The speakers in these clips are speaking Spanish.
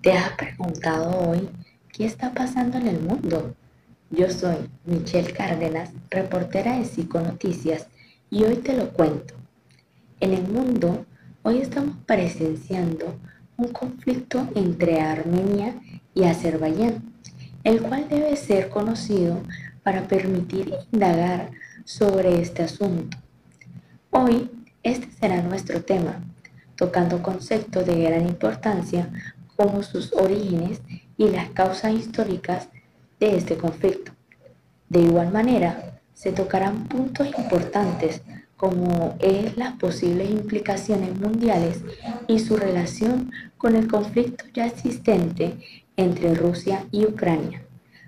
¿Te has preguntado hoy qué está pasando en el mundo? Yo soy Michelle Cárdenas, reportera de Psiconoticias, y hoy te lo cuento. En el mundo, hoy estamos presenciando un conflicto entre Armenia y Azerbaiyán, el cual debe ser conocido para permitir indagar sobre este asunto. Hoy, este será nuestro tema, tocando conceptos de gran importancia como sus orígenes y las causas históricas de este conflicto. De igual manera, se tocarán puntos importantes como es las posibles implicaciones mundiales y su relación con el conflicto ya existente entre Rusia y Ucrania,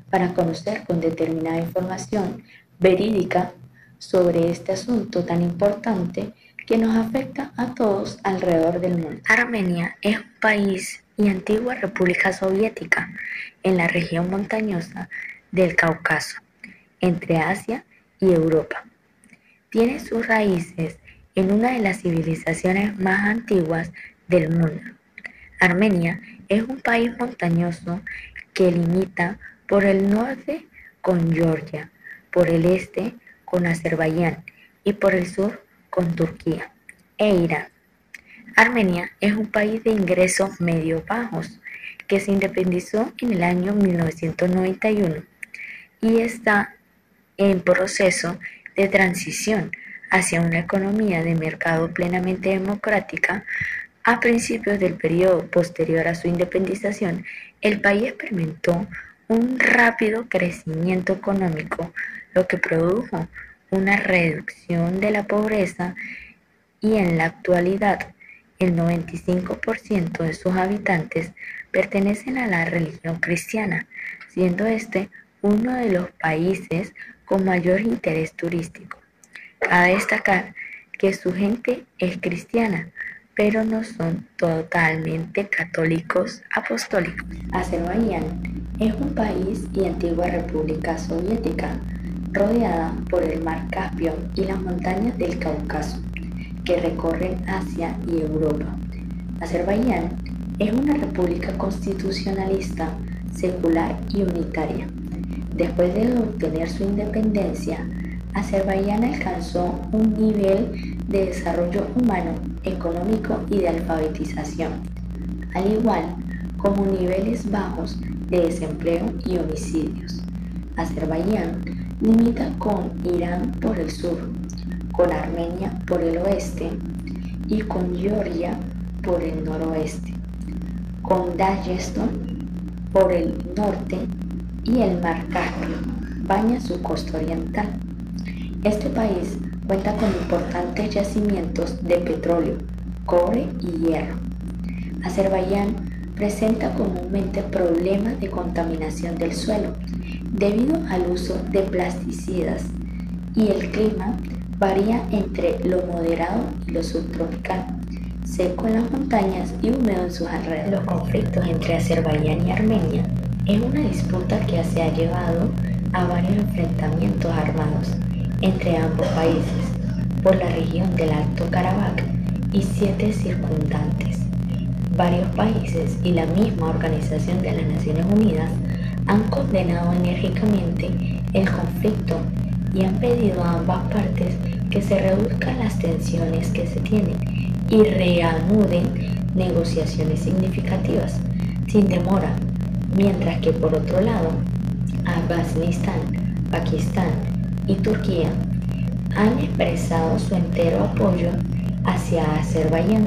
para conocer con determinada información verídica sobre este asunto tan importante que nos afecta a todos alrededor del mundo. Armenia es un país y antigua república soviética en la región montañosa del Cáucaso, entre Asia y Europa. Tiene sus raíces en una de las civilizaciones más antiguas del mundo. Armenia es un país montañoso que limita por el norte con Georgia, por el este con Azerbaiyán y por el sur con Turquía e Irán. Armenia es un país de ingresos medio bajos que se independizó en el año 1991 y está en proceso de transición hacia una economía de mercado plenamente democrática. A principios del periodo posterior a su independización, el país experimentó un rápido crecimiento económico, lo que produjo una reducción de la pobreza y en la actualidad el 95% de sus habitantes pertenecen a la religión cristiana, siendo este uno de los países con mayor interés turístico. Cabe destacar que su gente es cristiana, pero no son totalmente católicos apostólicos. Azerbaiyán es un país y antigua república soviética, rodeada por el mar Caspio y las montañas del Cáucaso, que recorren Asia y Europa. Azerbaiyán es una república constitucionalista, secular y unitaria. Después de obtener su independencia, Azerbaiyán alcanzó un nivel de desarrollo humano, económico y de alfabetización, al igual como niveles bajos de desempleo y homicidios. Azerbaiyán limita con Irán por el sur, con Armenia por el oeste y con Georgia por el noroeste, con Dagestan por el norte y el mar Caspio baña su costa oriental. Este país cuenta con importantes yacimientos de petróleo, cobre y hierro. Azerbaiyán presenta comúnmente problemas de contaminación del suelo debido al uso de plasticidas y el clima varía entre lo moderado y lo subtropical, seco en las montañas y húmedo en sus alrededores. Los conflictos entre Azerbaiyán y Armenia es una disputa que se ha llevado a varios enfrentamientos armados entre ambos países por la región del Alto Karabaj y 7 circundantes. Varios países y la misma Organización de las Naciones Unidas han condenado enérgicamente el conflicto y han pedido a ambas partes que se reduzcan las tensiones que se tienen y reanuden negociaciones significativas sin demora, mientras que por otro lado, Afganistán, Pakistán y Turquía han expresado su entero apoyo hacia Azerbaiyán,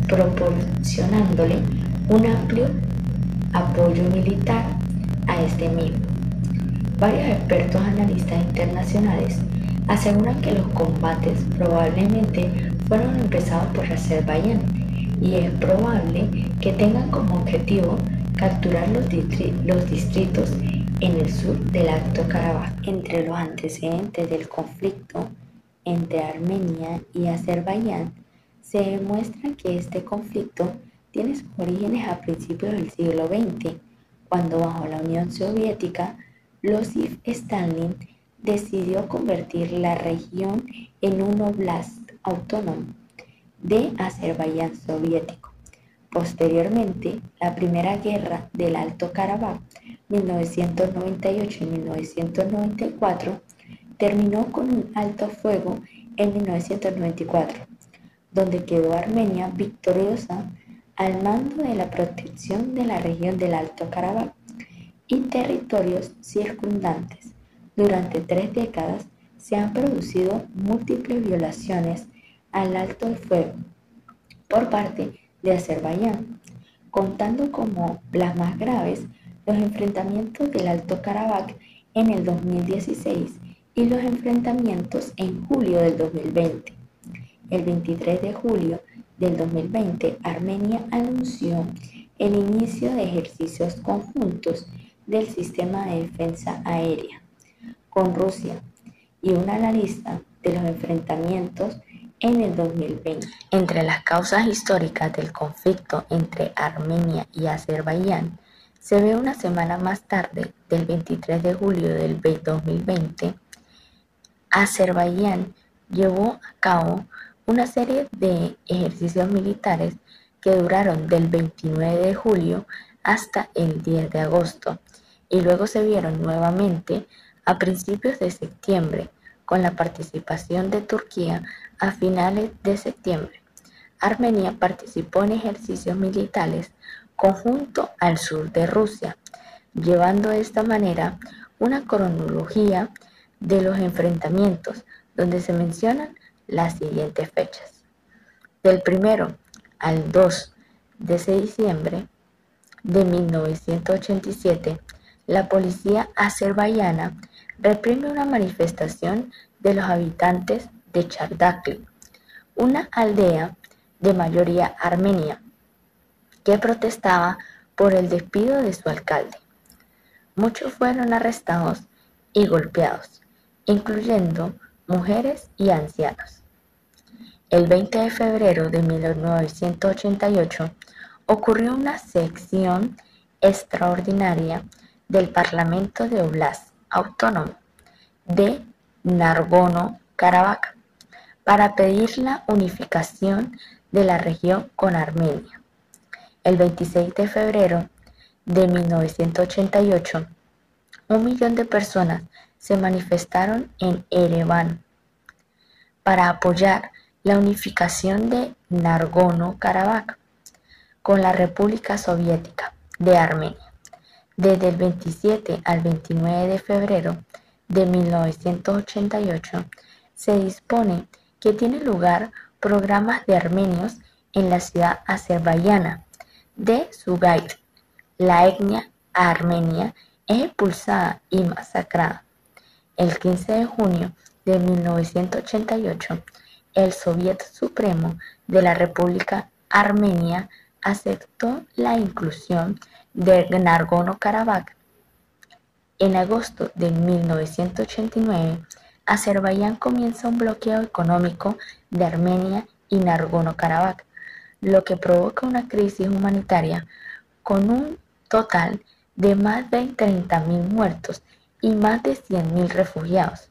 proporcionándole un amplio apoyo militar a este mismo. Varios expertos analistas internacionales aseguran que los combates probablemente fueron empezados por Azerbaiyán y es probable que tengan como objetivo capturar los distritos en el sur del Alto Karabaj. Entre los antecedentes del conflicto entre Armenia y Azerbaiyán, se demuestra que este conflicto tiene sus orígenes a principios del siglo XX, cuando bajo la Unión Soviética, Joseph Stalin decidió convertir la región en un oblast autónomo de Azerbaiyán soviético, Posteriormente, la Primera Guerra del Alto Karabaj, 1998 y 1994, terminó con un alto fuego en 1994, donde quedó Armenia victoriosa al mando de la protección de la región del Alto Karabaj y territorios circundantes. Durante 3 décadas se han producido múltiples violaciones al alto el fuego por parte de Azerbaiyán, contando como las más graves los enfrentamientos del Alto Karabaj en el 2016 y los enfrentamientos en julio del 2020. El 23 de julio del 2020, Armenia anunció el inicio de ejercicios conjuntos del sistema de defensa aérea con Rusia y una lista de los enfrentamientos en el 2020. Entre las causas históricas del conflicto entre Armenia y Azerbaiyán, se ve una semana más tarde, del 23 de julio del 2020, Azerbaiyán llevó a cabo una serie de ejercicios militares que duraron del 29 de julio hasta el 10 de agosto y luego se vieron nuevamente a principios de septiembre con la participación de Turquía a finales de septiembre. Armenia participó en ejercicios militares conjunto al sur de Rusia, llevando de esta manera una cronología de los enfrentamientos donde se mencionan las siguientes fechas. Del 1 al 2 de diciembre de 1987, la policía azerbaiyana reprime una manifestación de los habitantes de Chardakli, una aldea de mayoría armenia, que protestaba por el despido de su alcalde. Muchos fueron arrestados y golpeados, incluyendo mujeres y ancianos. El 20 de febrero de 1988 ocurrió una sesión extraordinaria del Parlamento de Oblast Autónomo de Nagorno-Karabaj para pedir la unificación de la región con Armenia. El 26 de febrero de 1988, 1 millón de personas se manifestaron en Ereván para apoyar la unificación de Nagorno-Karabaj con la República Soviética de Armenia. Desde el 27 al 29 de febrero de 1988 se dispone que tienen lugar programas de armenios en la ciudad azerbaiyana de Sugayr. La etnia armenia es expulsada y masacrada. El 15 de junio de 1988, el Soviet Supremo de la República Armenia aceptó la inclusión de Nagorno-Karabaj. En agosto de 1989, Azerbaiyán comienza un bloqueo económico de Armenia y Nagorno-Karabaj, lo que provoca una crisis humanitaria con un total de más de 30.000 muertos y más de 100.000 refugiados.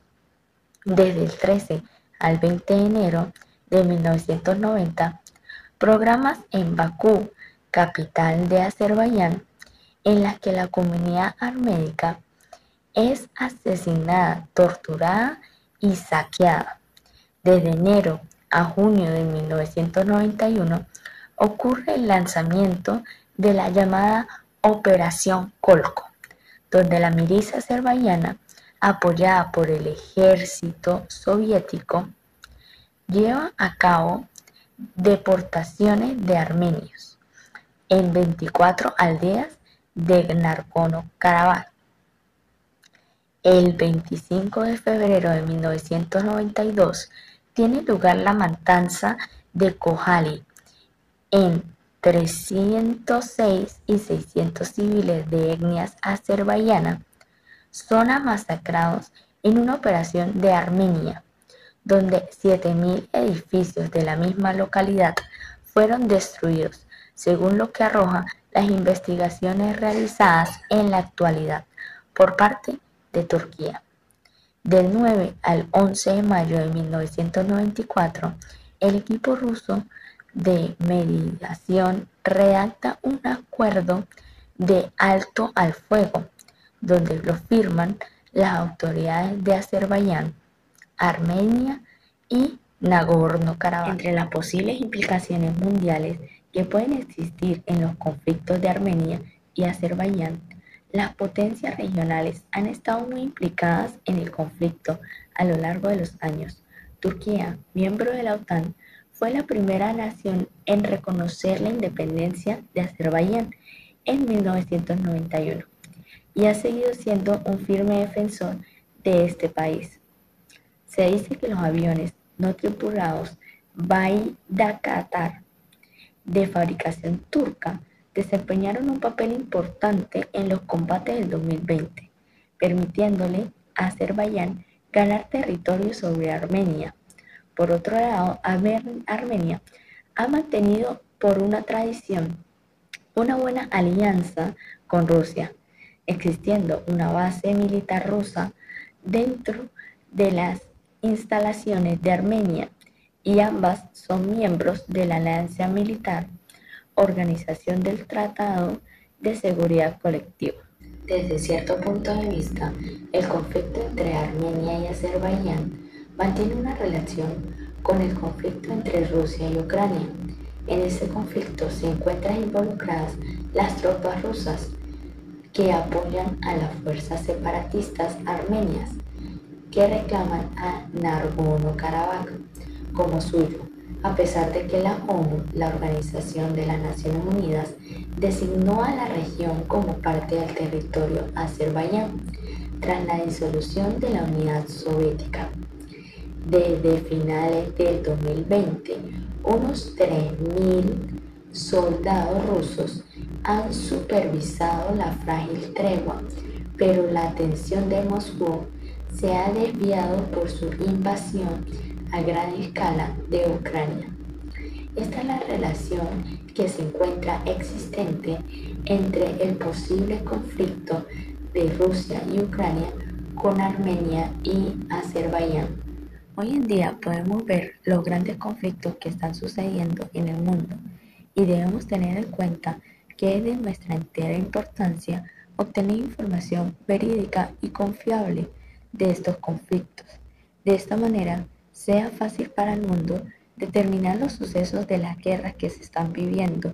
Desde el 13 al 20 de enero de 1990, programas en Bakú, capital de Azerbaiyán, en las que la comunidad arménica es asesinada, torturada y saqueada. Desde enero a junio de 1991 ocurre el lanzamiento de la llamada Operación Kolko, donde la milicia azerbaiyana, apoyada por el ejército soviético, lleva a cabo deportaciones de armenios en 24 aldeas de Nagorno-Karabaj. El 25 de febrero de 1992 tiene lugar la matanza de Khojaly en 306 y 600 civiles de etnias azerbaiyana son masacrados en una operación de Armenia, donde 7.000 edificios de la misma localidad fueron destruidos, según lo que arrojan las investigaciones realizadas en la actualidad por parte de Turquía. Del 9 al 11 de mayo de 1994, el equipo ruso de mediación redacta un acuerdo de alto al fuego, donde lo firman las autoridades de Azerbaiyán, Armenia y Nagorno-Karabaj. Entre las posibles implicaciones mundiales que pueden existir en los conflictos de Armenia y Azerbaiyán, las potencias regionales han estado muy implicadas en el conflicto a lo largo de los años. Turquía, miembro de la OTAN, fue la primera nación en reconocer la independencia de Azerbaiyán en 1991 y ha seguido siendo un firme defensor de este país. Se dice que los aviones no tripulados Bayraktar de fabricación turca desempeñaron un papel importante en los combates del 2020, permitiéndole a Azerbaiyán ganar territorio sobre Armenia. Por otro lado, Armenia ha mantenido por una tradición una buena alianza con Rusia, existiendo una base militar rusa dentro de las instalaciones de Armenia, y ambas son miembros de la Alianza Militar, Organización del Tratado de Seguridad Colectiva. Desde cierto punto de vista, el conflicto entre Armenia y Azerbaiyán mantiene una relación con el conflicto entre Rusia y Ucrania. En este conflicto se encuentran involucradas las tropas rusas que apoyan a las fuerzas separatistas armenias que reclaman a Nagorno-Karabaj como suyo, a pesar de que la ONU, la Organización de las Naciones Unidas, designó a la región como parte del territorio Azerbaiyán tras la disolución de la Unidad Soviética. Desde finales del 2020, unos 3.000 soldados rusos han supervisado la frágil tregua, pero la atención de Moscú se ha desviado por su invasión a gran escala de Ucrania. Esta es la relación que se encuentra existente entre el posible conflicto de Rusia y Ucrania con Armenia y Azerbaiyán. Hoy en día podemos ver los grandes conflictos que están sucediendo en el mundo y debemos tener en cuenta que es de nuestra entera importancia obtener información verídica y confiable de estos conflictos. De esta manera, sea fácil para el mundo determinar los sucesos de las guerras que se están viviendo.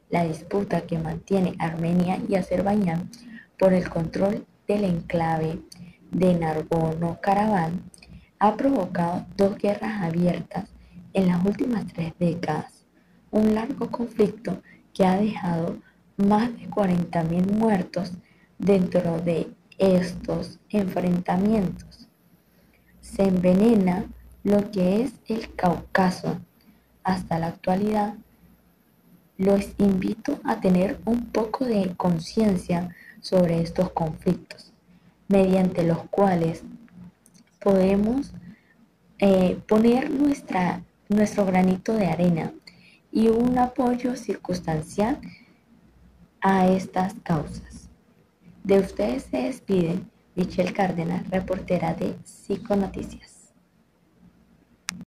La disputa que mantiene Armenia y Azerbaiyán por el control del enclave de Nagorno-Karabaj ha provocado dos guerras abiertas en las últimas 3 décadas, un largo conflicto que ha dejado más de 40.000 muertos dentro de estos enfrentamientos. Se envenena lo que es el Cáucaso. Hasta la actualidad, los invito a tener un poco de conciencia sobre estos conflictos, mediante los cuales podemos poner nuestro granito de arena y un apoyo circunstancial a estas causas. De ustedes se despide Michelle Cárdenas, reportera de Psiconoticias.